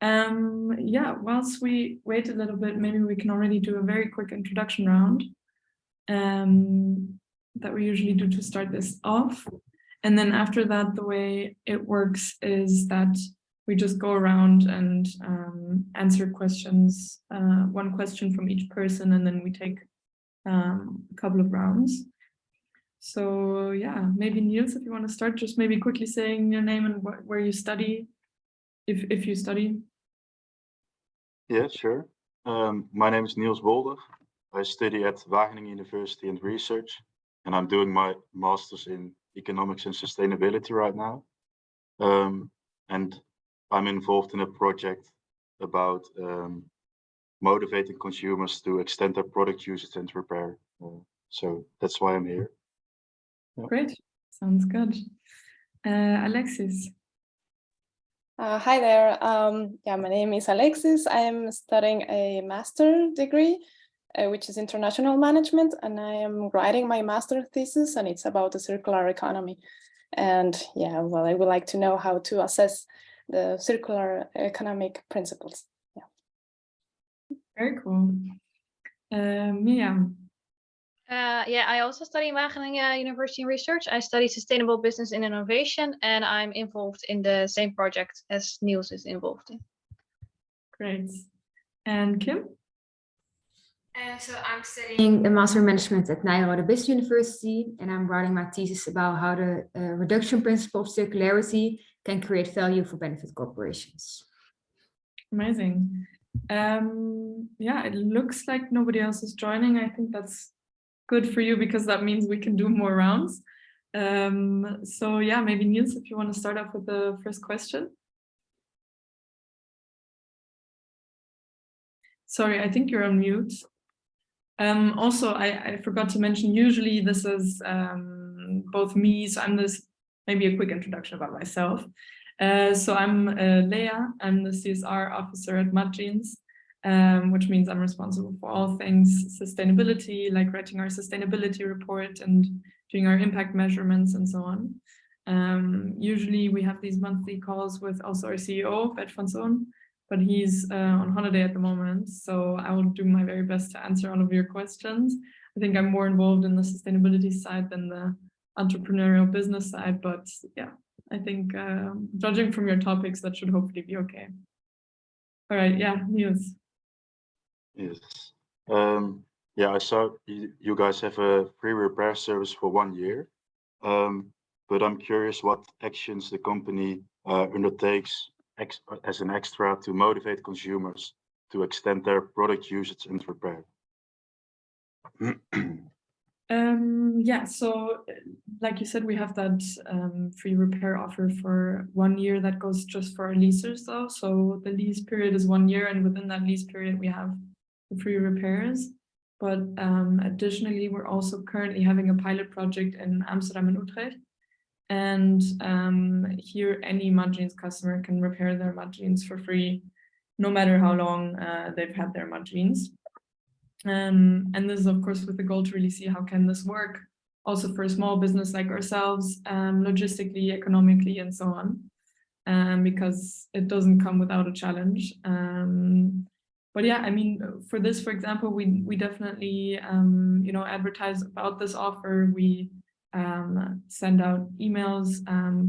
Yeah, whilst we wait a little bit, maybe we can already do a very quick introduction round that we usually do to start this off. And then after that, the way it works is that we just go around and answer questions, one question from each person, and then we take a couple of rounds. So yeah, maybe Niels, if you want to start, just maybe quickly saying your name and where you study, if you study. Yeah, sure. My name is Niels Bolder. I study at Wageningen University and Research, and I'm doing my master's in economics and sustainability right now. And I'm involved in a project about motivating consumers to extend their product usage and repair. So that's why I'm here. Yeah. Great, sounds good. Alexis. Hi there. Yeah, my name is Alexis. I am studying a master degree, which is international management, and I am writing my master thesis, and it's about the circular economy. And yeah, well, I would like to know how to assess the circular economic principles. Yeah. Very cool. Miriam. Yeah, I also study Wageningen University Research. I study sustainable business and innovation, and I'm involved in the same project as Niels is involved in. Great. And Kim? So I'm studying the Master of Management at Nijrode Business University, and I'm writing my thesis about how the reduction principle of circularity can create value for benefit corporations. Amazing. Yeah, it looks like nobody else is joining. I think that's good for you because that means we can do more rounds. So yeah, maybe Niels, if you want to start off with the first question. Sorry, I think you're on mute. Also, I forgot to mention, usually this is both me, so I'm this, maybe a quick introduction about myself. So I'm Lea, I'm the CSR Officer at Mudjeans, which means I'm responsible for all things sustainability, like writing our sustainability report and doing our impact measurements and so on. Usually we have these monthly calls with also our CEO, Bert van Zoon, but he's on holiday at the moment, so I will do my very best to answer all of your questions. I think I'm more involved in the sustainability side than the entrepreneurial business side, but yeah, I think judging from your topics, that should hopefully be okay. All right, yeah, Niels. Yes. Yeah, I saw you guys have a free repair service for 1 year, but I'm curious what actions the company undertakes as an extra to motivate consumers to extend their product usage and repair. Yeah, so like you said, we have that free repair offer for 1 year that goes just for our leasers though. So the lease period is 1 year, and within that lease period we have the free repairs. But additionally, we're also currently having a pilot project in Amsterdam and Utrecht. And here any Mudjeans customer can repair their Mudjeans for free, no matter how long they've had their Mudjeans. And this is of course with the goal to really see how can this work also for a small business like ourselves, logistically, economically, and so on, because it doesn't come without a challenge. But yeah, I mean, for this, for example, we definitely you know, advertise about this offer. We send out emails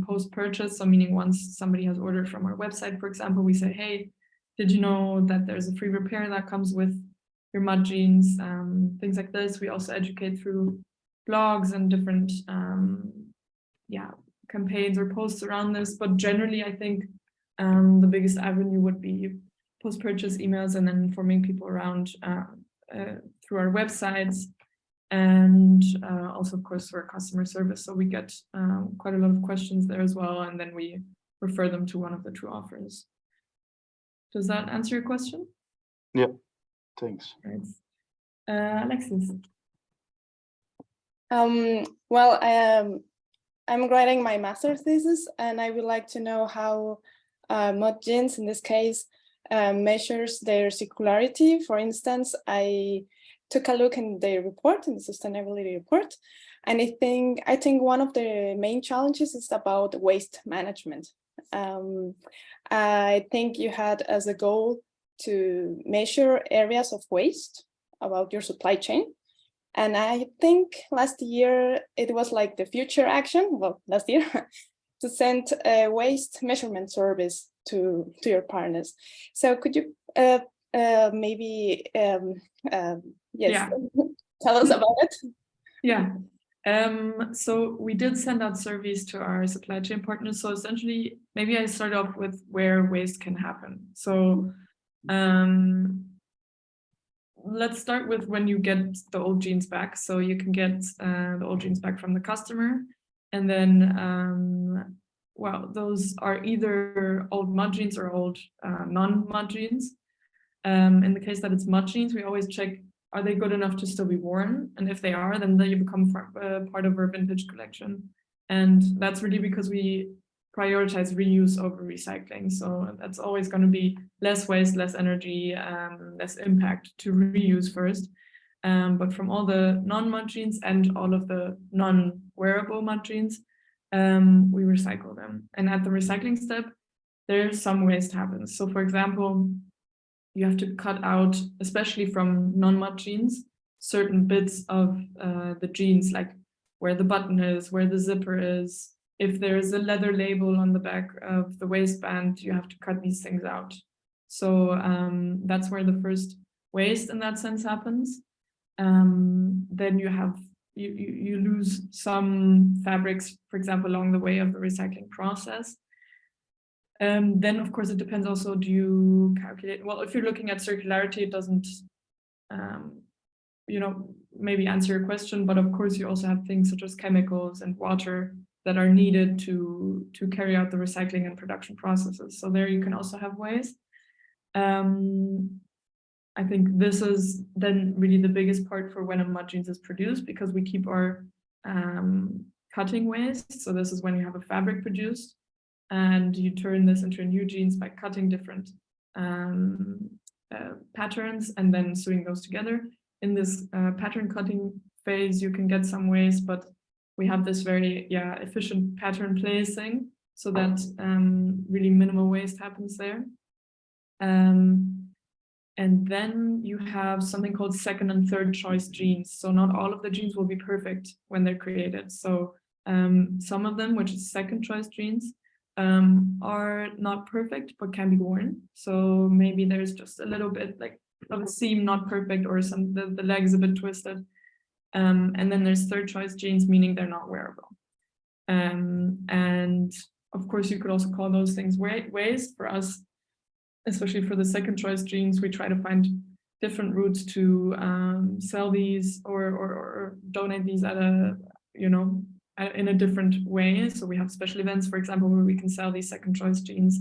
post-purchase, so meaning once somebody has ordered from our website, for example, we say, hey, did you know that there's a free repair that comes with your Mudjeans, things like this. We also educate through blogs and different yeah, campaigns or posts around this, but generally I think the biggest avenue would be post-purchase emails and then informing people around through our websites, and also of course through our customer service. So we get quite a lot of questions there as well, and then we refer them to one of the two offers. Does that answer your question? Yeah, thanks. Right. Alexis. Well, I'm writing my master's thesis, and I would like to know how Mudjeans, in this case, measures their circularity. For instance, I took a look in the report, in the sustainability report, and I think one of the main challenges is about waste management. I think you had as a goal to measure areas of waste about your supply chain. And I think last year it was like the future action, well, last year, to send a waste measurement service to your partners. So could you maybe tell us about it? Yeah. So we did send out surveys to our supply chain partners. So essentially, maybe I start off with where waste can happen. So let's start with when you get the old jeans back. So you can get the old jeans back from the customer. And then, well, those are either old mud jeans or old non-mud jeans. In the case that it's mud jeans, we always check, are they good enough to still be worn? And if they are, then they become part of our vintage collection. And that's really because we prioritize reuse over recycling. So that's always going to be less waste, less energy, less impact to reuse first. But from all the non-mud jeans and all of the non-wearable mud jeans, we recycle them. And at the recycling step, there's some waste happens. So for example, you have to cut out, especially from non-mud jeans, certain bits of the jeans, like where the button is, where the zipper is. If there's a leather label on the back of the waistband, you have to cut these things out. So that's where the first waste in that sense happens. Then you lose some fabrics, for example, along the way of the recycling process. Then, of course, it depends also, do you calculate, well, if you're looking at circularity, it doesn't, maybe answer your question, but of course, you also have things such as chemicals and water that are needed to carry out the recycling and production processes. So there you can also have waste. I think this is then really the biggest part for when a mud jeans is produced, because we keep our cutting waste. So this is when you have a fabric produced, and you turn this into a new jeans by cutting different patterns and then sewing those together. In this pattern cutting phase, you can get some waste, but we have this very efficient pattern placing so that really minimal waste happens there. And then you have something called second and third choice jeans. So not all of the jeans will be perfect when they're created. So some of them, which is second choice jeans, are not perfect but can be worn. So maybe there's just a little bit like of a seam not perfect, or the leg is a bit twisted. And then there's third choice jeans, meaning they're not wearable. And of course, you could also call those things waste. For us, especially for the second choice jeans, we try to find different routes to sell these or donate these at a, in a different way. So we have special events, for example, where we can sell these second choice jeans,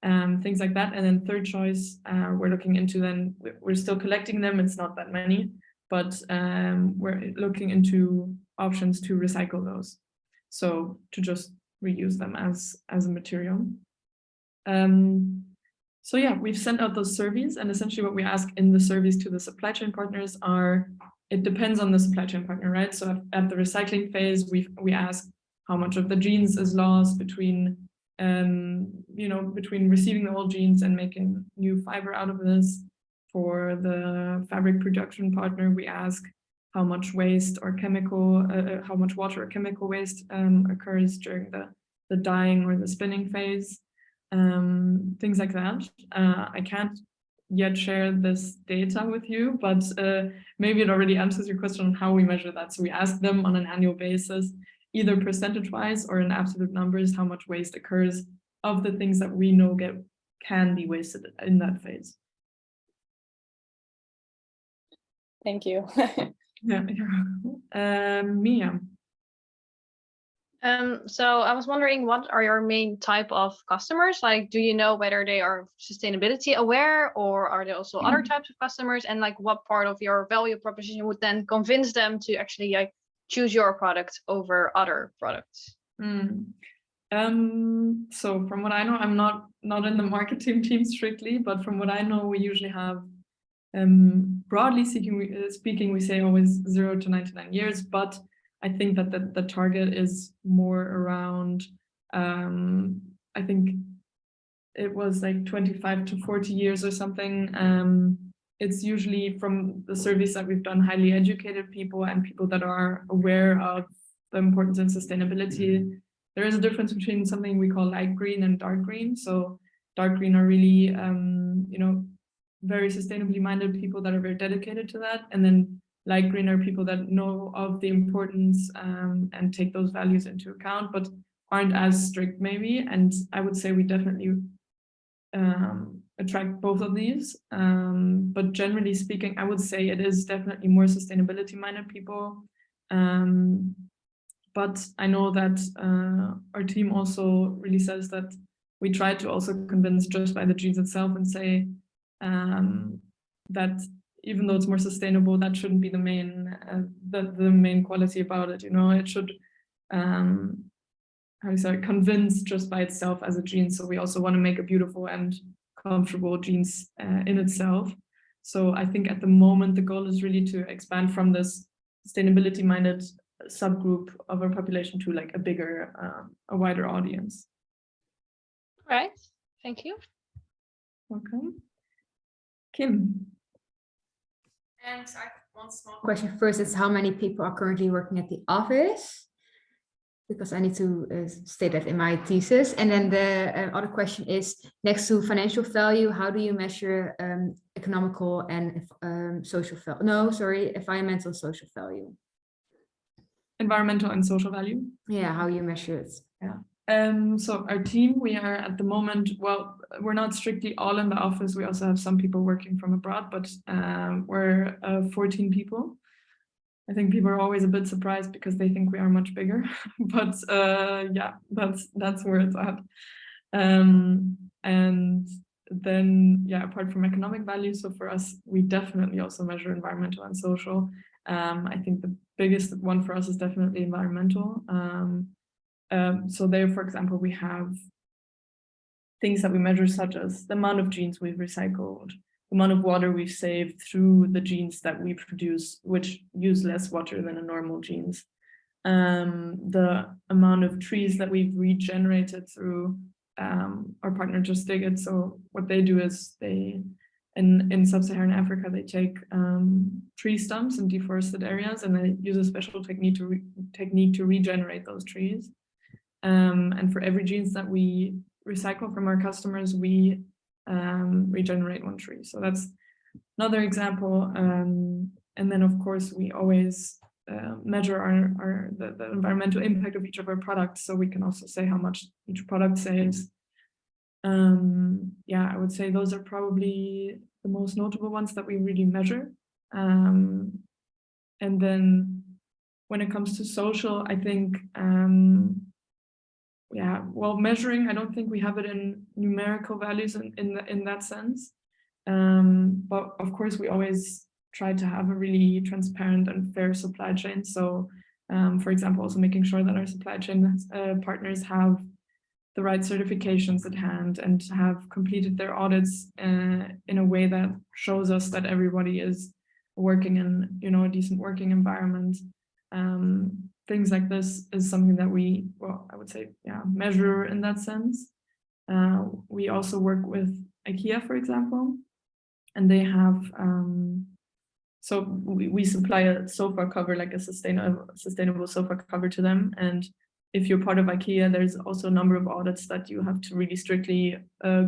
things like that. And then third choice, we're looking into, then we're still collecting them. It's not that many, but we're looking into options to recycle those. So to just reuse them as a material. So yeah, we've sent out those surveys, and essentially what we ask in the surveys to the supply chain partners are, it depends on the supply chain partner, right? So at the recycling phase, we ask how much of the jeans is lost between, between receiving the old jeans and making new fiber out of this. For the fabric production partner, we ask how much waste or chemical, how much water or chemical waste occurs during the dyeing or the spinning phase. Things like that. I can't yet share this data with you, but maybe it already answers your question on how we measure that. So we ask them on an annual basis, either percentage-wise or in absolute numbers, how much waste occurs of the things that we know can be wasted in that phase. Thank you. Yeah. Mia. So I was wondering, what are your main type of customers? Like, do you know whether they are sustainability aware, or are there also other types of customers? And like, what part of your value proposition would then convince them to actually like choose your product over other products? So from what I know, I'm not in the marketing team strictly, but from what I know, we usually have, broadly speaking, we say always 0 to 99 years, but I think that the target is more around, I think it was like 25 to 40 years or something. It's usually, from the surveys that we've done, highly educated people and people that are aware of the importance of sustainability. There is a difference between something we call light green and dark green. So dark green are really, very sustainably minded people that are very dedicated to that. And then light green are people that know of the importance and take those values into account, but aren't as strict maybe. And I would say we definitely attract both of these. But generally speaking, I would say it is definitely more sustainability minded people. But I know that our team also really says that we try to also convince just by the jeans itself and say that even though it's more sustainable, that shouldn't be the main the main quality about it. You know, it should how do you say, convince just by itself as a jean. So we also want to make a beautiful and comfortable jeans in itself. So I think at the moment the goal is really to expand from this sustainability minded subgroup of our population to like a bigger, a wider audience. All right, thank you. Welcome. Kim. And I have one small question first. Is how many people are currently working at the office? Because I need to state that in my thesis. And then the other question is, next to financial value, how do you measure economical and social value? No, sorry, environmental social value. Environmental and social value. Yeah, how you measure it. Yeah. So our team, we are at the moment, well, we're not strictly all in the office. We also have some people working from abroad, but we're 14 people. I think people are always a bit surprised because they think we are much bigger, but yeah, that's where it's at. And then, yeah, apart from economic value, so for us, we definitely also measure environmental and social. I think the biggest one for us is definitely environmental. So there, for example, we have things that we measure, such as the amount of jeans we've recycled, the amount of water we've saved through the jeans that we produce, which use less water than a normal jeans, the amount of trees that we've regenerated through our partner Just Dig It. So what they do is they, in sub-Saharan Africa, they take tree stumps in deforested areas and they use a special technique to regenerate those trees. And for every jeans that we recycle from our customers, we regenerate one tree. So that's another example. And then of course we always measure the environmental impact of each of our products, so we can also say how much each product saves. Yeah, I would say those are probably the most notable ones that we really measure. And then when it comes to social, I think yeah, well, measuring, I don't think we have it in numerical values in that sense. But of course, we always try to have a really transparent and fair supply chain. So, for example, also making sure that our supply chain partners have the right certifications at hand and have completed their audits in a way that shows us that everybody is working in, you know, a decent working environment. Things like this is something that we, well, I would say, yeah, measure in that sense. We also work with IKEA, for example, and they have, so we supply a sofa cover, like a sustainable sofa cover to them. And if you're part of IKEA, there's also a number of audits that you have to really strictly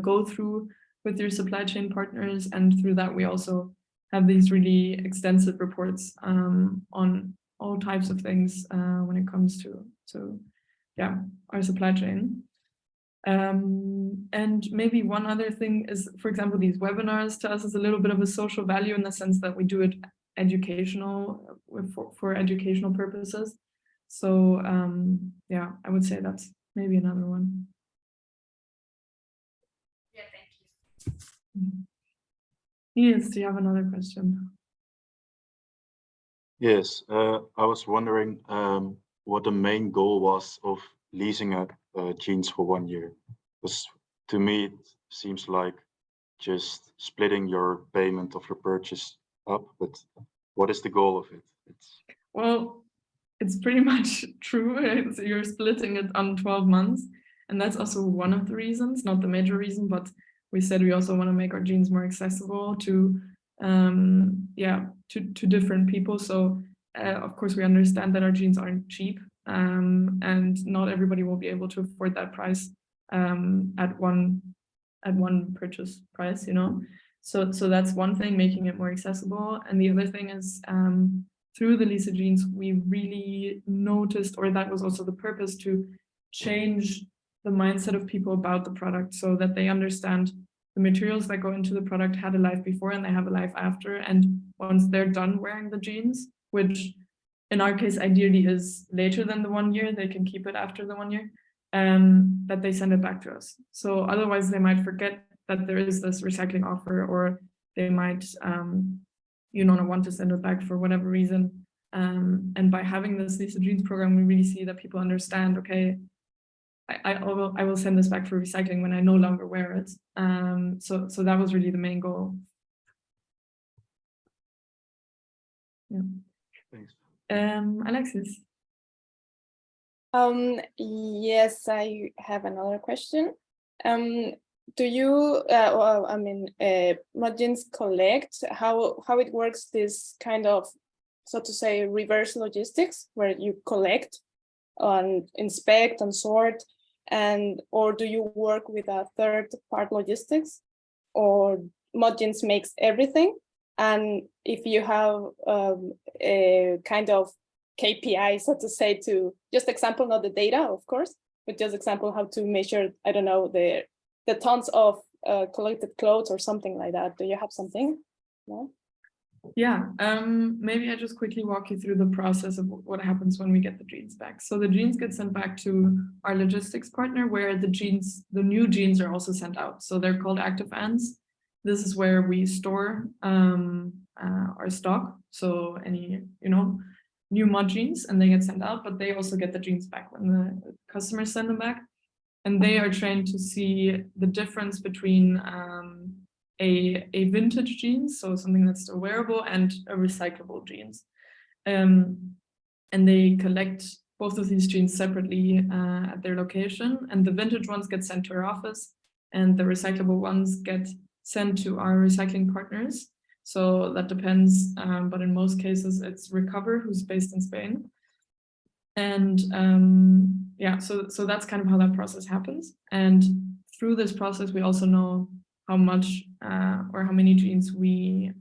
go through with your supply chain partners. And through that, we also have these really extensive reports on all types of things when it comes to yeah, our supply chain. And maybe one other thing is, for example, these webinars to us is a little bit of a social value in the sense that we do it educational for educational purposes. So yeah, I would say that's maybe another one. Yeah, thank you. Yes, do you have another question? Yes, I was wondering what the main goal was of leasing jeans for 1 year. Because to me, it seems like just splitting your payment of your purchase up, but what is the goal of it? Well, it's pretty much true. You're splitting it on 12 months. And that's also one of the reasons, not the major reason, but we said we also want to make our jeans more accessible to different people. So of course we understand that our jeans aren't cheap, and not everybody will be able to afford that price at one purchase price, you know. So that's one thing, making it more accessible. And the other thing is, through the Lea jeans, we really noticed, or that was also the purpose, to change the mindset of people about the product, so that they understand the materials that go into the product had a life before and they have a life after. And once they're done wearing the jeans, which in our case ideally is later than the 1 year, they can keep it after the 1 year, that they send it back to us. So otherwise they might forget that there is this recycling offer, or they might not want to send it back for whatever reason. And by having this Lea jeans program, we really see that people understand, okay, I will send this back for recycling when I no longer wear it. So that was really the main goal. Yeah. Thanks. Alexis. Yes, I have another question. Do you, Mod Jeans collect, how it works, this kind of, so to say, reverse logistics, where you collect and inspect and sort, or do you work with a third-party logistics, or Mod Jeans makes everything? And if you have a kind of KPI, so to say, to just example, not the data, of course, but just example how to measure, I don't know, the tons of collected clothes or something like that. Do you have something? No? Yeah, maybe I just quickly walk you through the process of what happens when we get the jeans back. So the jeans get sent back to our logistics partner, where the new jeans are also sent out. So they're called active ends. This is where we store our stock. So any, new Mod jeans, and they get sent out, but they also get the jeans back when the customers send them back. And they are trained to see the difference between a vintage jeans, so something that's still wearable, and a recyclable jeans. And they collect both of these jeans separately at their location, and the vintage ones get sent to our office, and the recyclable ones get sent to our recycling partners. So that depends, but in most cases it's Recover, who's based in Spain. And so that's kind of how that process happens. And through this process, we also know how much or how many jeans we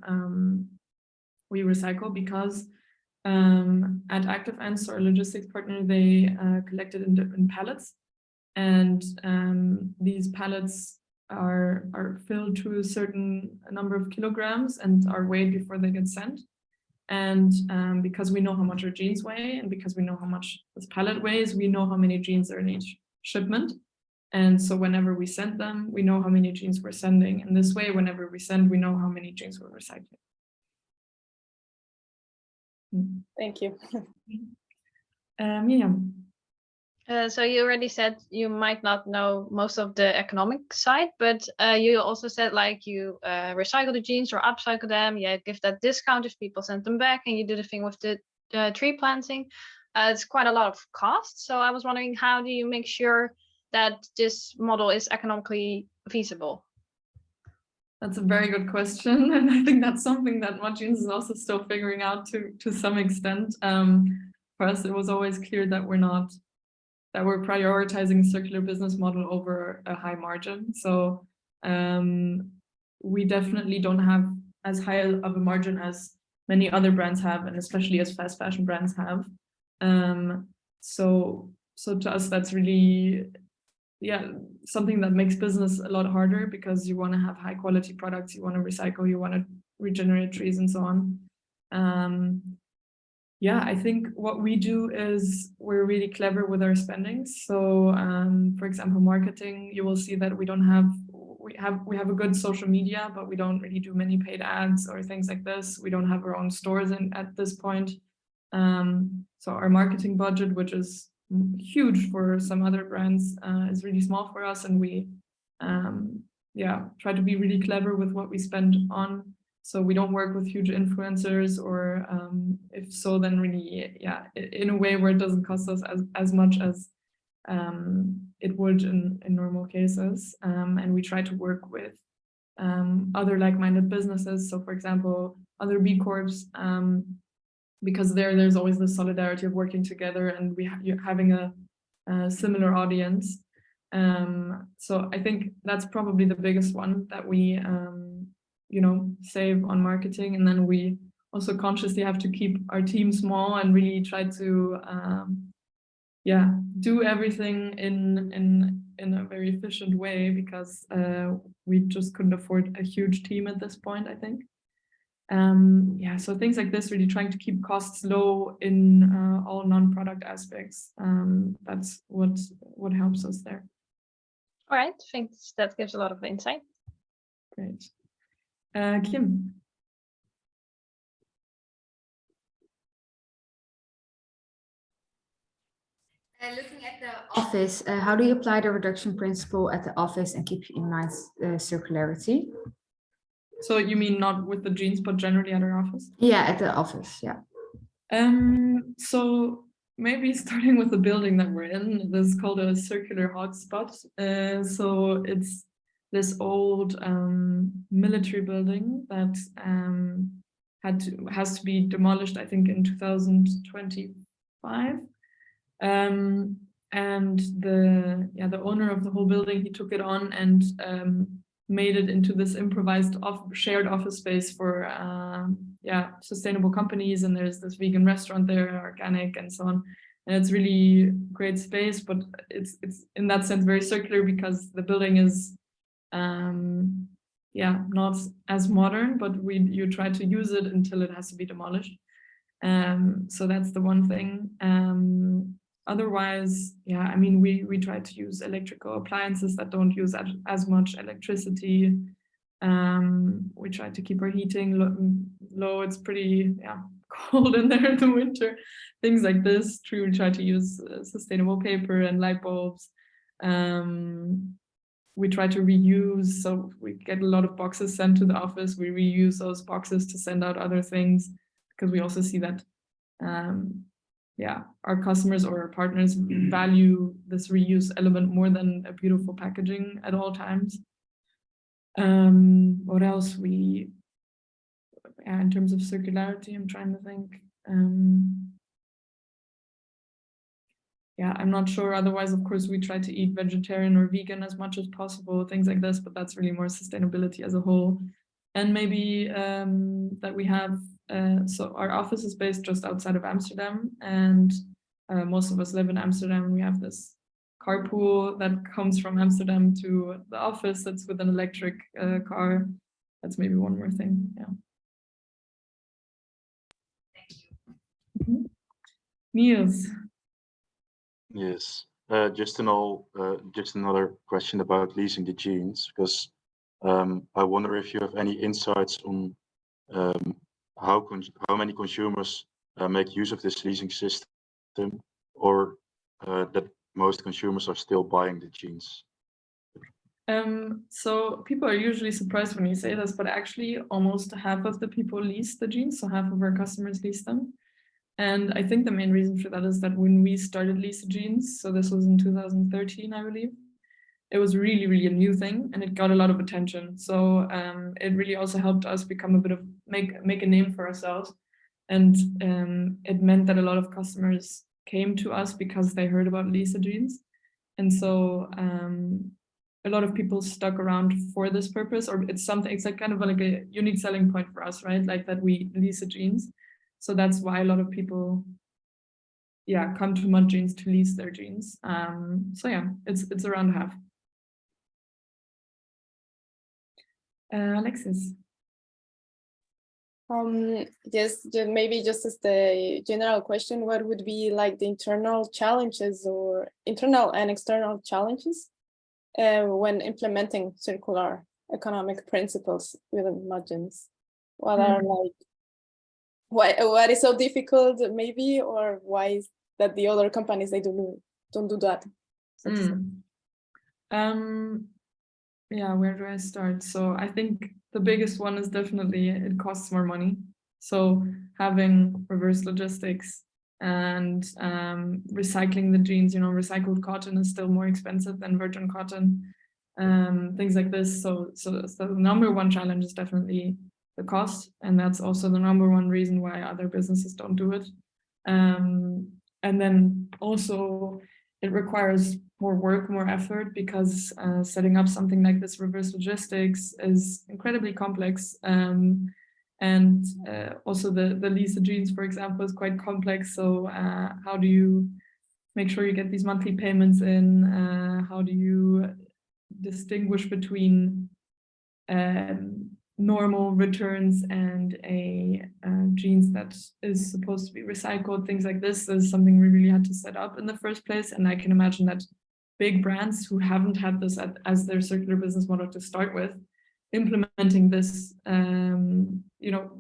recycle, because at Active Ends, our logistics partner, they collect it in pallets, and these pallets are filled to a certain number of kilograms and are weighed before they get sent. And because we know how much our jeans weigh, and because we know how much this pallet weighs, we know how many jeans are in each shipment. And so whenever we send them, we know how many jeans we're sending. And this way, whenever we send, we know how many jeans we're recycling. Thank you. Miriam. So you already said you might not know most of the economic side, but you also said like you recycle the jeans or upcycle them. Yeah, give that discount if people send them back, and you did a thing with the tree planting. It's quite a lot of cost. So I was wondering, how do you make sure that this model is economically feasible? That's a very good question, and I think that's something that Mod Jeans is also still figuring out to some extent. For us, it was always clear that we're prioritizing circular business model over a high margin. So we definitely don't have as high of a margin as many other brands have, and especially as fast fashion brands have. So to us, that's really, something that makes business a lot harder, because you want to have high quality products, you want to recycle, you want to regenerate trees and so on. I think what we do is we're really clever with our spending. So for example, marketing, you will see that we have a good social media, but we don't really do many paid ads or things like this. We don't have our own stores at this point. So our marketing budget, which is huge for some other brands, is really small for us, and we try to be really clever with what we spend on. So we don't work with huge influencers, or if so, then really, in a way where it doesn't cost us as much as it would in normal cases. And we try to work with other like-minded businesses. So for example, other B Corps, because there's always the solidarity of working together and you're having a similar audience. So I think that's probably the biggest one that we, save on marketing. And then we also consciously have to keep our team small and really try to, do everything in a very efficient way, because we just couldn't afford a huge team at this point, I think. So things like this, really trying to keep costs low in all non-product aspects. That's what helps us there. All right, I think that gives a lot of insight. Great. Kim. Looking at the office, how do you apply the reduction principle at the office and keep in mind circularity? So you mean not with the jeans, but generally at our office? Yeah, at the office, yeah. So maybe starting with the building that we're in, this is called a circular hotspot. So it's this old military building that has to be demolished, I think, in 2025. And the owner of the whole building, he took it on and made it into this improvised shared office space for sustainable companies. And there's this vegan restaurant there, organic and so on. And it's really great space, but it's in that sense very circular, because the building is not as modern, but you try to use it until it has to be demolished. So that's the one thing. Otherwise, I mean, we try to use electrical appliances that don't use as much electricity. We try to keep our heating low. It's pretty cold in there in the winter. Things like this. We try to use sustainable paper and light bulbs. We try to reuse, so we get a lot of boxes sent to the office. We reuse those boxes to send out other things, because we also see that our customers or our partners value this reuse element more than a beautiful packaging at all times. What else in terms of circularity, I'm trying to think. I'm not sure. Otherwise, of course, we try to eat vegetarian or vegan as much as possible, things like this, but that's really more sustainability as a whole. And maybe that we have, so our office is based just outside of Amsterdam, and most of us live in Amsterdam. We have this carpool that comes from Amsterdam to the office that's with an electric car. That's maybe one more thing, Thank you. Niels. Yes, just another question about leasing the jeans, because I wonder if you have any insights on how many consumers make use of this leasing system, or that most consumers are still buying the jeans. So people are usually surprised when you say this, but actually almost half of the people lease the jeans, so half of our customers lease them. And I think the main reason for that is that when we started Lea Jeans, so this was in 2013, I believe, it was really, really a new thing, and it got a lot of attention. So it really also helped us become a bit of make a name for ourselves. And it meant that a lot of customers came to us because they heard about Lea Jeans. And so a lot of people stuck around for this purpose, or it's like kind of like a unique selling point for us, right? Like that we Lea Jeans. So that's why a lot of people, come to Mud Jeans to lease their jeans. It's around half. Alexis. Yes, maybe just as the general question, what would be like the internal challenges or internal and external challenges when implementing circular economic principles within Mud Jeans? What are like, what is so difficult maybe, or why is that the other companies, they don't do that? Where do I start? So I think the biggest one is definitely it costs more money. So having reverse logistics and recycling the jeans. You know, recycled cotton is still more expensive than virgin cotton, things like this. So the number one challenge is definitely the cost, and that's also the number one reason why other businesses don't do it. And then also it requires more work, more effort, because setting up something like this reverse logistics is incredibly complex. And also the Lea jeans, for example, is quite complex. So how do you make sure you get these monthly payments in? How do you distinguish between normal returns and a jeans that is supposed to be recycled? Things like this is something we really had to set up in the first place. And I can imagine that big brands who haven't had this as their circular business model to start with, implementing this, you know,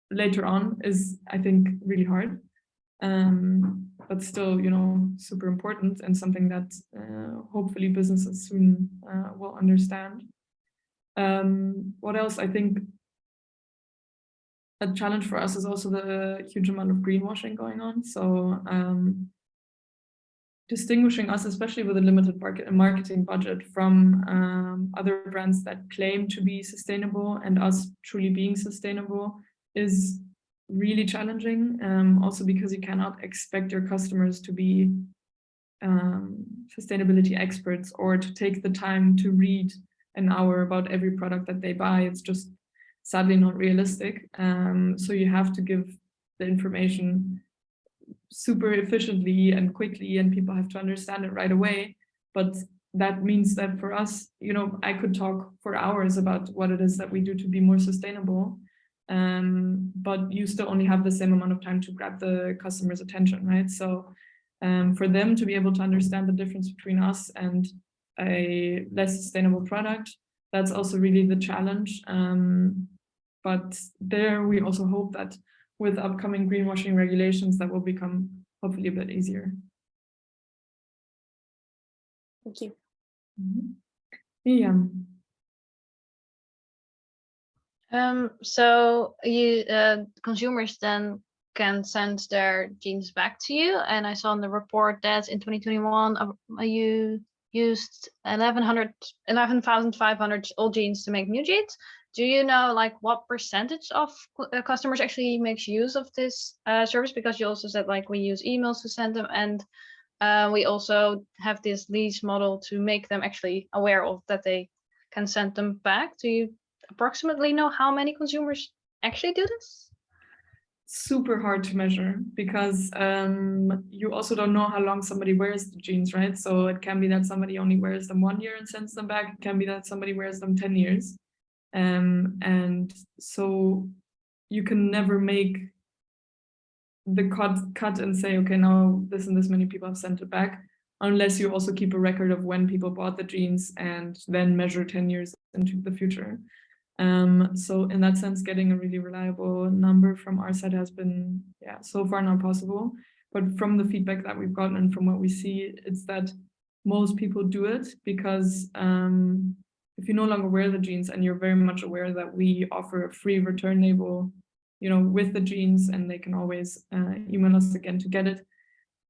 later on is, I think, really hard. But still, you know, super important, and something that hopefully businesses soon will understand. What else? I think a challenge for us is also the huge amount of greenwashing going on. So distinguishing us, especially with a limited marketing budget, from other brands that claim to be sustainable and us truly being sustainable is really challenging. Also because you cannot expect your customers to be sustainability experts or to take the time to read an hour about every product that they buy. It's just sadly not realistic. So you have to give the information super efficiently and quickly, and people have to understand it right away. But that means that for us, you know, I could talk for hours about what it is that we do to be more sustainable, but you still only have the same amount of time to grab the customer's attention, right? So for them to be able to understand the difference between us and a less sustainable product, that's also really the challenge. But there we also hope that with upcoming greenwashing regulations, that will become hopefully a bit easier. Thank you. Yeah. So you consumers then can send their jeans back to you, and I saw in the report that in 2021 you used 11,500 old jeans to make new jeans. Do you know like what percentage of customers actually makes use of this service? Because you also said like we use emails to send them, and we also have this lease model to make them actually aware of that they can send them back. Do you approximately know how many consumers actually do this? Super hard to measure, because you also don't know how long somebody wears the jeans, right? So it can be that somebody only wears them 1 year and sends them back. It can be that somebody wears them 10 years. And so you can never make the cut and say, okay, now this and this many people have sent it back, unless you also keep a record of when people bought the jeans and then measure 10 years into the future. So in that sense, getting a really reliable number from our side has been, so far not possible. But from the feedback that we've gotten and from what we see, it's that most people do it because if you no longer wear the jeans and you're very much aware that we offer a free return label, you know, with the jeans, and they can always email us again to get it,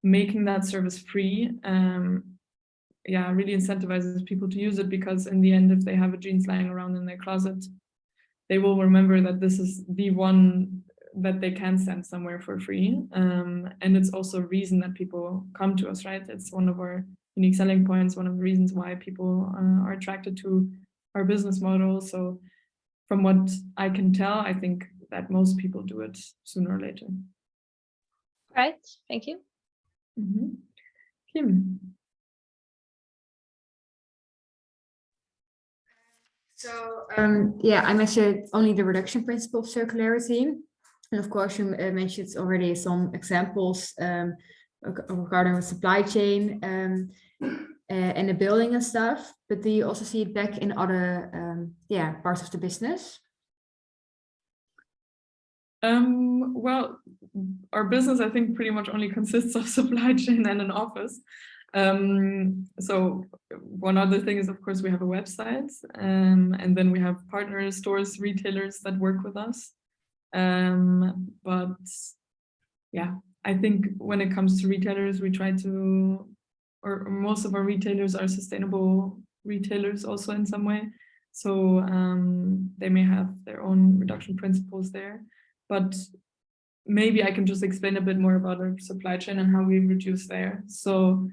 making that service free, really incentivizes people to use it, because in the end, if they have a jeans lying around in their closet, they will remember that this is the one that they can send somewhere for free. And it's also a reason that people come to us, right? It's one of our unique selling points, one of the reasons why people are attracted to our business model. So from what I can tell, I think that most people do it sooner or later. Right, thank you. Kim. So I mentioned only the reduction principle of circularity. And of course, you mentioned already some examples regarding the supply chain and the building and stuff. But do you also see it back in other parts of the business? Well, our business, I think, pretty much only consists of supply chain and an office. So one other thing is, of course, we have a website, and then we have partner stores, retailers that work with us. But yeah, I think when it comes to retailers, we try to, or most of our retailers are sustainable retailers also in some way. So they may have their own reduction principles there, but maybe I can just explain a bit more about our supply chain and how we reduce there. So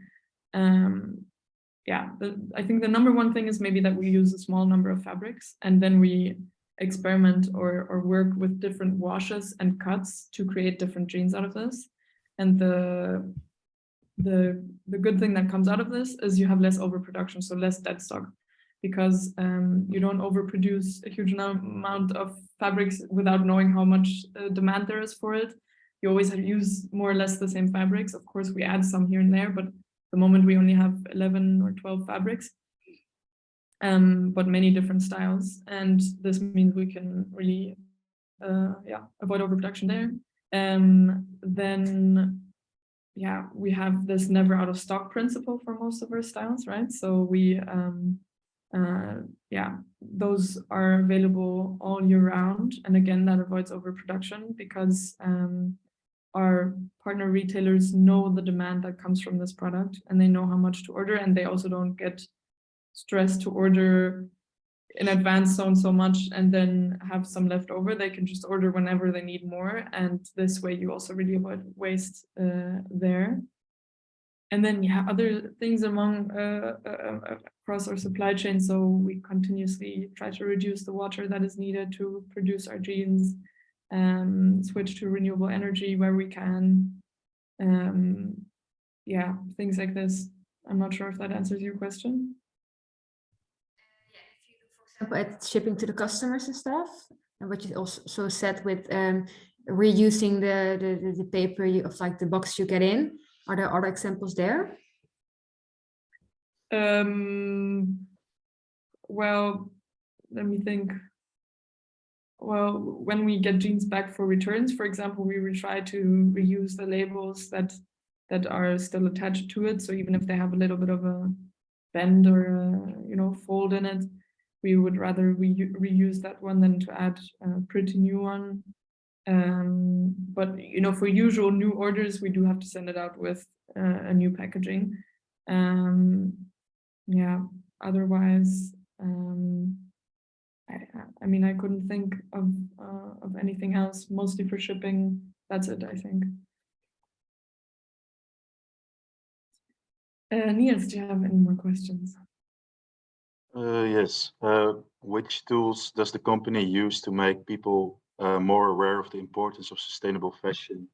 yeah, I think the number one thing is maybe that we use a small number of fabrics, and then we experiment or work with different washes and cuts to create different jeans out of this. And the good thing that comes out of this is you have less overproduction, so less dead stock, because you don't overproduce a huge amount of fabrics without knowing how much demand there is for it. You always use more or less the same fabrics. Of course, we add some here and there, but the moment we only have 11 or 12 fabrics, but many different styles. And this means we can really avoid overproduction there. Then yeah, we have this never out of stock principle for most of our styles, right? So we those are available all year round. And again, that avoids overproduction because our partner retailers know the demand that comes from this product, and they know how much to order, and they also don't get stressed to order in advance so much and then have some left over. They can just order whenever they need more, and this way you also really avoid waste there. And then other things among across our supply chain. So we continuously try to reduce the water that is needed to produce our jeans, switch to renewable energy where we can. Yeah, things like this. I'm not sure if that answers your question. At shipping to the customers and stuff, and what you also said with reusing the paper of like the box you get in. Are there other examples there? Well, let me think. Well, when we get jeans back for returns, for example, we will try to reuse the labels that are still attached to it. So even if they have a little bit of a bend or a, fold in it, we would rather reuse that one than to add a pretty new one. But for usual new orders, we do have to send it out with a new packaging. Yeah, otherwise, I mean, I couldn't think of anything else. Mostly for shipping, that's it, I think. Niels, do you have any more questions? Yes. Which tools does the company use to make people more aware of the importance of sustainable fashion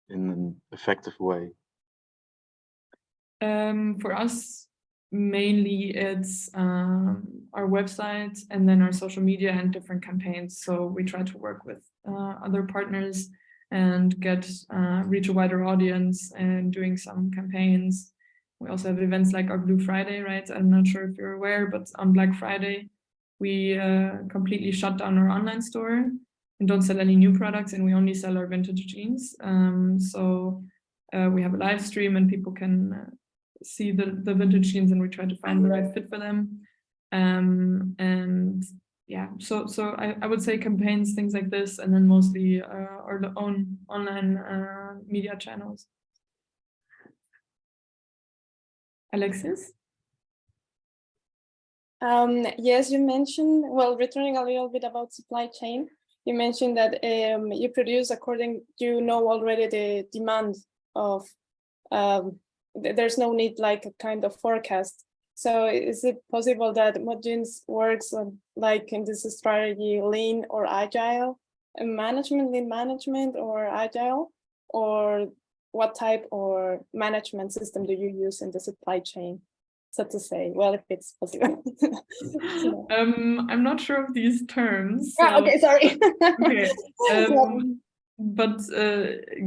in an effective way? For us, mainly it's our website and then our social media and different campaigns. So we try to work with other partners and reach a wider audience and doing some campaigns. We also have events like our Blue Friday, right? I'm not sure if you're aware, but on Black Friday, we completely shut down our online store and don't sell any new products, and we only sell our vintage jeans. So we have a live stream and people can see the vintage jeans, and we try to find the right fit for them. And yeah, so I would say campaigns, things like this, and then mostly our own online media channels. Alexis? Yes, you mentioned, well, returning a little bit about supply chain, you mentioned that you produce according, already the demand of, there's no need like a kind of forecast. So is it possible that Modjeans works like in this strategy, lean or agile management, lean management or agile, or what type or management system do you use in the supply chain? So to say, well, if it's possible. I'm not sure of these terms. So, okay, sorry. Okay. But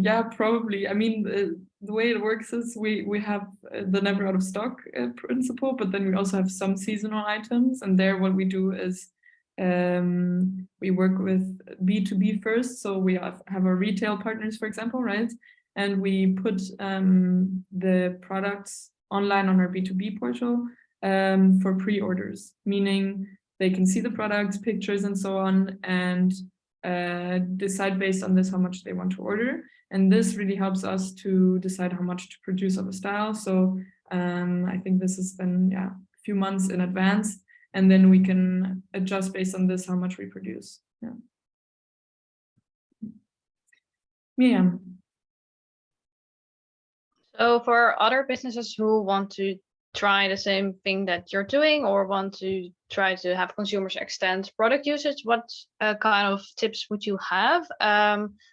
yeah, probably. I mean, the way it works is we have the never out of stock principle, but then we also have some seasonal items, and there what we do is we work with B2B first. So we have our retail partners, for example, right? And we put the products online on our B2B portal for pre-orders, meaning they can see the products, pictures, and so on, and decide based on this how much they want to order. And this really helps us to decide how much to produce of a style. So I think this is then a few months in advance, and then we can adjust based on this how much we produce. Yeah. Miriam. So for other businesses who want to try the same thing that you're doing or want to try to have consumers extend product usage, what kind of tips would you have?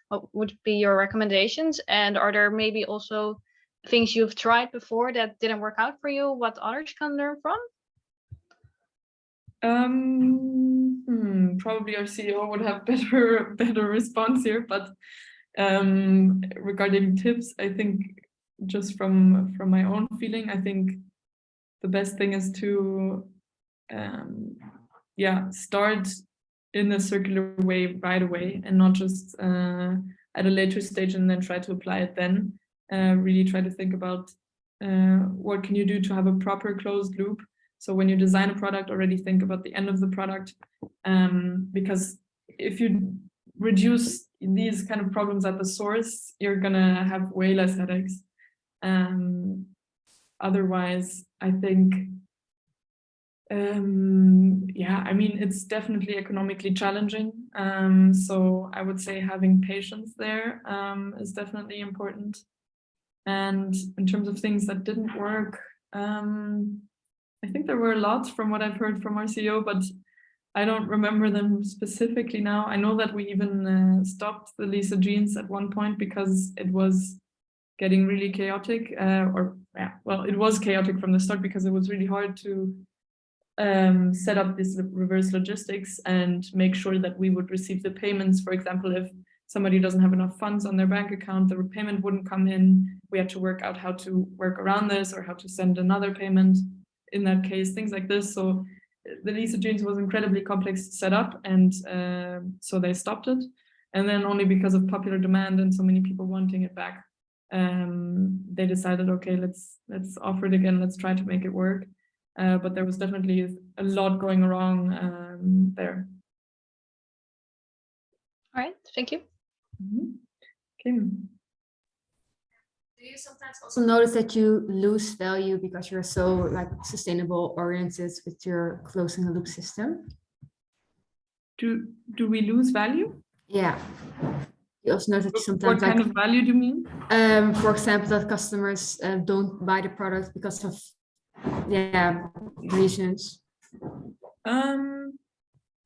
What would be your recommendations? And are there maybe also things you've tried before that didn't work out for you, what others can learn from? Probably our CEO would have better response here, but regarding tips, I think just from my own feeling, I think the best thing is to start in a circular way right away, and not just at a later stage and then try to apply it then. Really try to think about what can you do to have a proper closed loop. So when you design a product, already think about the end of the product, because if you reduce these kind of problems at the source, you're gonna have way less headaches. Otherwise, I think, I mean, it's definitely economically challenging. So I would say having patience there is definitely important. And in terms of things that didn't work, I think there were a lot from what I've heard from our CEO, but I don't remember them specifically now. I know that we even stopped the Lisa jeans at one point because it was getting really chaotic, it was chaotic from the start because it was really hard to set up this reverse logistics and make sure that we would receive the payments. For example, if somebody doesn't have enough funds on their bank account, the repayment wouldn't come in. We had to work out how to work around this or how to send another payment in that case, things like this. So the Lisa jeans was incredibly complex to set up, and so they stopped it. And then only because of popular demand and so many people wanting it back, they decided, okay, let's offer it again, let's try to make it work. But there was definitely a lot going wrong there. All right, thank you. Kim. Do you sometimes also notice that you lose value because you're so like sustainable oriented with your closing the loop system? Do we lose value? Yeah. You also notice that you sometimes what kind of value do you mean? For example, that customers don't buy the product because of reasons.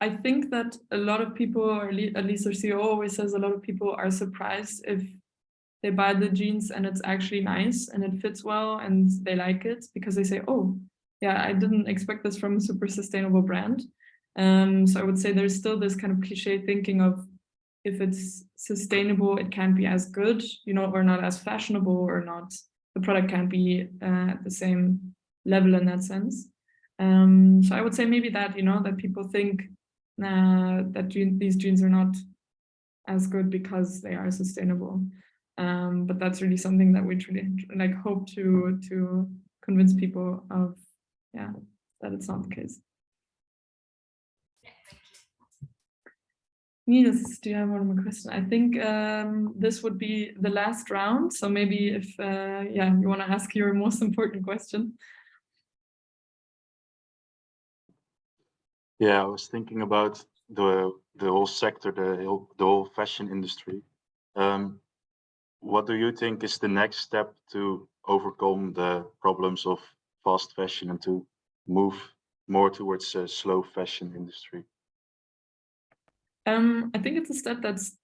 I think that a lot of people, or at least our CEO always says, a lot of people are surprised if they buy the jeans and it's actually nice and it fits well and they like it, because they say, oh yeah, I didn't expect this from a super sustainable brand. So I would say there's still this kind of cliche thinking of, if it's sustainable, it can't be as good, or not as fashionable, or not, the product can't be at the same level in that sense. So I would say maybe that, that people think that these jeans are not as good because they are sustainable. But that's really something that we really hope to convince people of, that it's not the case. Nils, do you have one more question? I think this would be the last round. So maybe if you want to ask your most important question. Yeah, I was thinking about the whole sector, the whole fashion industry. What do you think is the next step to overcome the problems of fast fashion and to move more towards a slow fashion industry? I think it's a step that's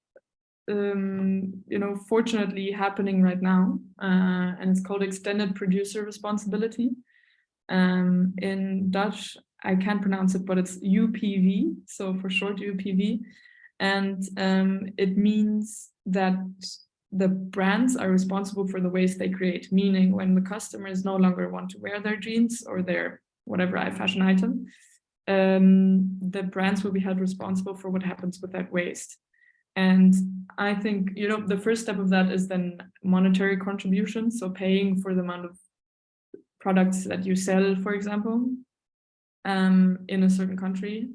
fortunately happening right now, and it's called extended producer responsibility. In Dutch, I can't pronounce it, but it's UPV, so for short UPV, and it means that the brands are responsible for the waste they create, meaning when the customers no longer want to wear their jeans or their whatever fashion item, the brands will be held responsible for what happens with that waste. And I think, the first step of that is then monetary contribution, so paying for the amount of products that you sell, for example, in a certain country,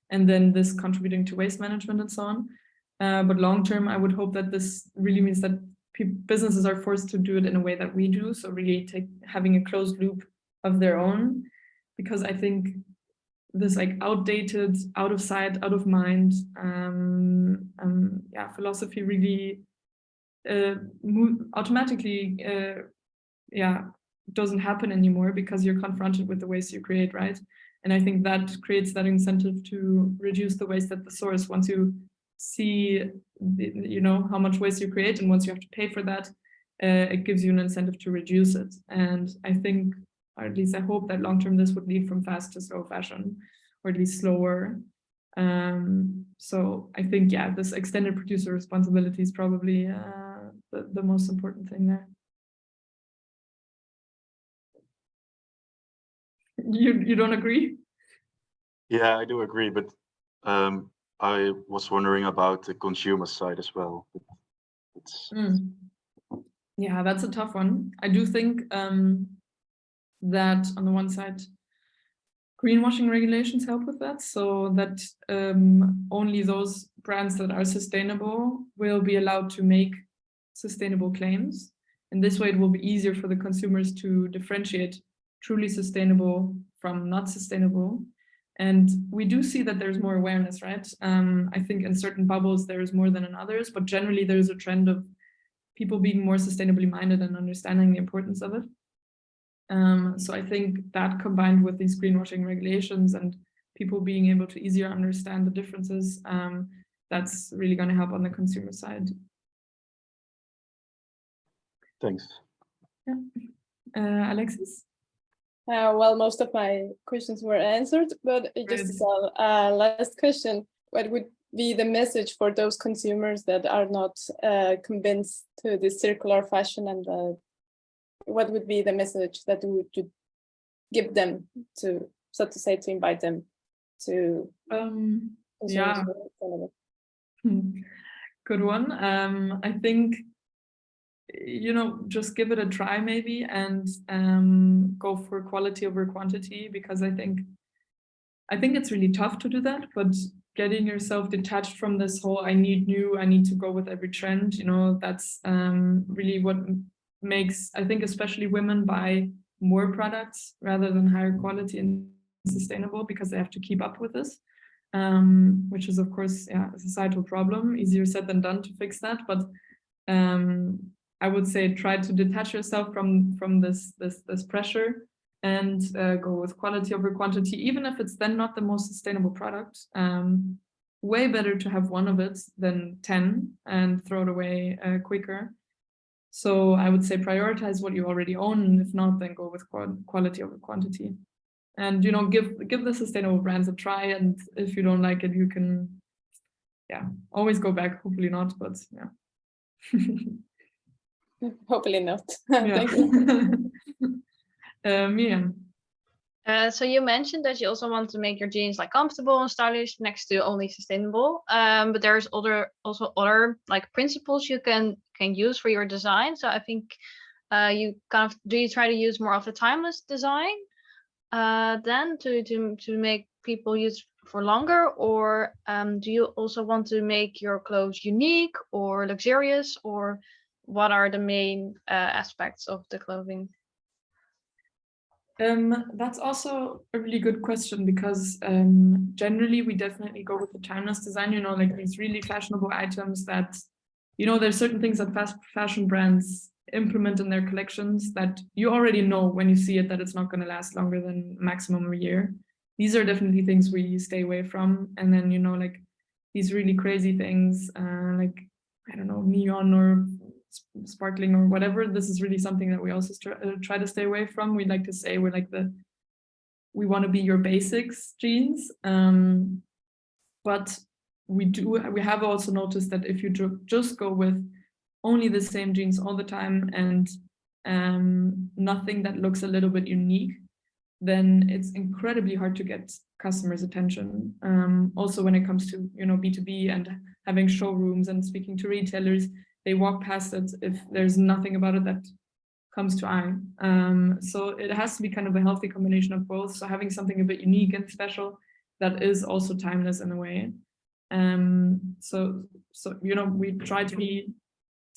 and then this contributing to waste management and so on. But long term, I would hope that this really means that businesses are forced to do it in a way that we do. So really having a closed loop of their own, because I think this like outdated, out of sight, out of mind, philosophy really automatically, doesn't happen anymore because you're confronted with the waste you create, right? And I think that creates that incentive to reduce the waste at the source. Once you see, how much waste you create, and once you have to pay for that, it gives you an incentive to reduce it. And I think, or at least I hope, that long-term this would lead from fast to slow fashion, or at least slower. So I think, this extended producer responsibility is probably the most important thing there. You don't agree? Yeah, I do agree, but I was wondering about the consumer side as well. Yeah, that's a tough one. I do think that on the one side, greenwashing regulations help with that, so that only those brands that are sustainable will be allowed to make sustainable claims. And this way it will be easier for the consumers to differentiate truly sustainable from not sustainable. And we do see that there's more awareness, right? I think in certain bubbles there is more than in others, but generally there's a trend of people being more sustainably minded and understanding the importance of it. So I think that, combined with these greenwashing regulations and people being able to easier understand the differences, that's really going to help on the consumer side. Thanks. Yeah. Alexis? Well, most of my questions were answered, but just a last question. What would be the message for those consumers that are not convinced to this circular fashion, and what would be the message that we would give them to, so to say, to invite them to Good one. I think, just give it a try maybe, and go for quality over quantity, because I think it's really tough to do that, but getting yourself detached from this whole I need to go with every trend, that's really what makes, I think, especially women buy more products rather than higher quality and sustainable, because they have to keep up with this, which is of course a societal problem. Easier said than done to fix that, but I would say try to detach yourself from this pressure, and go with quality over quantity, even if it's then not the most sustainable product. Way better to have one of it than 10 and throw it away quicker. So I would say prioritize what you already own, and if not, then go with quality over quantity. And give the sustainable brands a try, and if you don't like it, you can always go back. Hopefully not, but hopefully not. Thank you. Miriam. So you mentioned that you also want to make your jeans like comfortable and stylish next to only sustainable, but there's also other like principles you can use for your design. So I think you do you try to use more of the timeless design then to make people use for longer, or do you also want to make your clothes unique or luxurious, or what are the main aspects of the clothing? That's also a really good question, because generally we definitely go with the timeless design, like these really fashionable items that, there's certain things that fast fashion brands implement in their collections that you already know when you see it that it's not going to last longer than maximum a year. These are definitely things we stay away from. And then, like these really crazy things, like, I don't know, neon or sparkling or whatever, this is really something that we also try to stay away from. We like to say we want to be your basics jeans, but we have also noticed that if you just go with only the same jeans all the time and nothing that looks a little bit unique, then it's incredibly hard to get customers' attention. Also when it comes to B2B and having showrooms and speaking to retailers, they walk past it if there's nothing about it that comes to eye. So it has to be kind of a healthy combination of both. So having something a bit unique and special that is also timeless in a way. So we try to be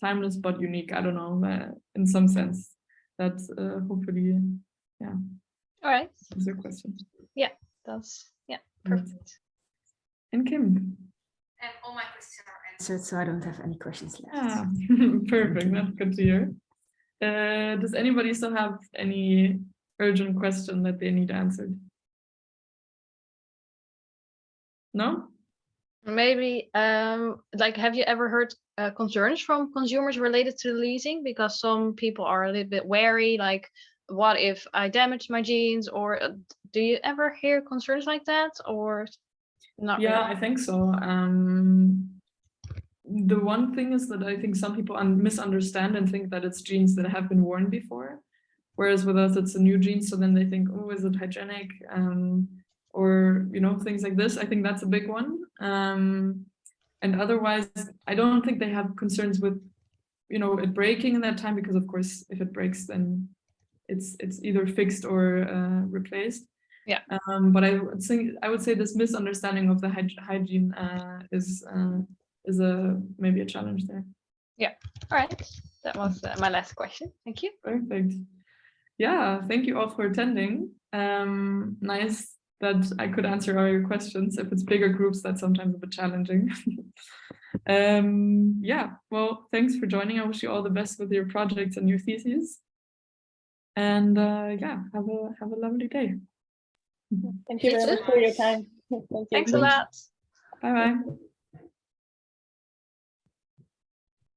timeless but unique. I don't know, in some sense. That hopefully, yeah. All right. Is your question? That's Right. perfect. And Kim. And all my questions are answered, so I don't have any questions left. Ah, perfect. That's good to hear. Does anybody still have any urgent question that they need answered? No? Maybe like, have you ever heard concerns from consumers related to leasing? Because some people are a little bit wary, like, what if I damage my jeans? Or do you ever hear concerns like that, or not? Yeah, really? I think so. The one thing is that I think some people misunderstand and think that it's jeans that have been worn before, whereas with us it's a new jean. So then they think, oh, is it hygienic? Or things like this. I think that's a big one. And otherwise, I don't think they have concerns with it breaking in that time, because of course, if it breaks, then it's either fixed or replaced. Yeah. But I would say this misunderstanding of the hygiene is maybe a challenge there. Yeah. All right. That was my last question. Thank you. Perfect. Yeah, thank you all for attending. Nice that I could answer all your questions. If it's bigger groups, that's sometimes a bit challenging. Yeah, well, thanks for joining. I wish you all the best with your projects and your theses. And yeah, have a lovely day. Thank you very much for your time. Thank you. Thanks a lot. Bye bye.